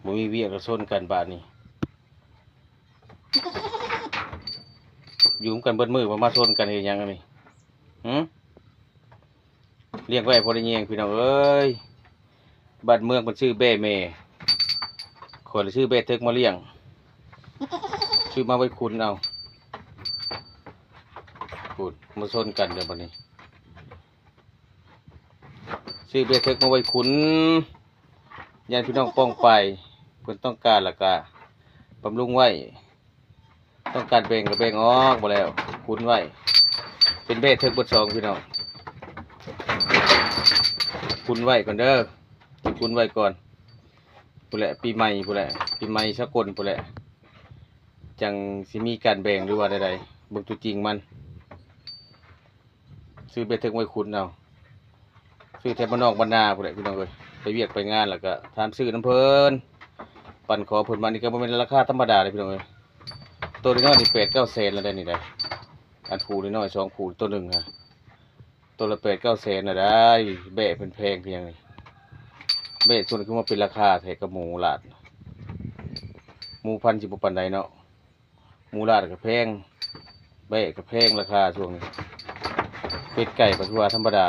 บ่มีเวียกก็ชนกันบาดนี้อยู่กันเบิดมือมาชนกันเฮ็ดหยังอันนี้เลี้ยงไว้พอได้แยงพี่น้องเอ้ยบ้านเมืองมันชื่อแบ่แม่คนชื่อแบ่เทิกมาเลี้ยงชื่อมาไว้คุณเอาพูดมาชนกันเดี๋ยวบัดนี้ชื่อแบ่เทิกมาไว้คุณญาติพี่น้องป้องไปเพิ่นต้องการแล้วก็บำรุงไว้ต้องการแบ่งก็แบ่งออกบ่แล้วคุณไว้เป็นแบ่เทิกเบิด2พี่น้องคุณไว้ก่อนเด้อคุณไว้ก่อนผู้แหละปีใหม่ผู้แหละปีใหม่สกลผู้แหละจังสิมีการแบ่งหรือว่าใดๆเบิ่งตัวจริงมันซื้อไปถึงไว้คุณเอาซื้อแถวบ้านนอกบ้านนาผู้แหละพี่น้องเอ้ยไปเวียกไปงานแล้วก็ทานซื้อน้ำเพิ่นปั่นขอเพิ่นมานี่ก็บ่แม่นราคาธรรมดาเลยพี่น้องเอ้ยตัวน้อยนี่8-9 แสนแล้วได้นี่ได้อันผูน้อย2ผูตัวหนึงฮะตัวละ8-9 แสนน่ะได้แบะเพิ่นแพงเพียงนี่แบะส่วนคือว่าเป็นราคาแท้กับหมูลาดหมูพันธุ์สิบ่ปานใดเนาะหมูลาดก็แพงแบะก็แพงราคาช่วงนี้เป็ดไก่ก็ถือว่าธรรมดา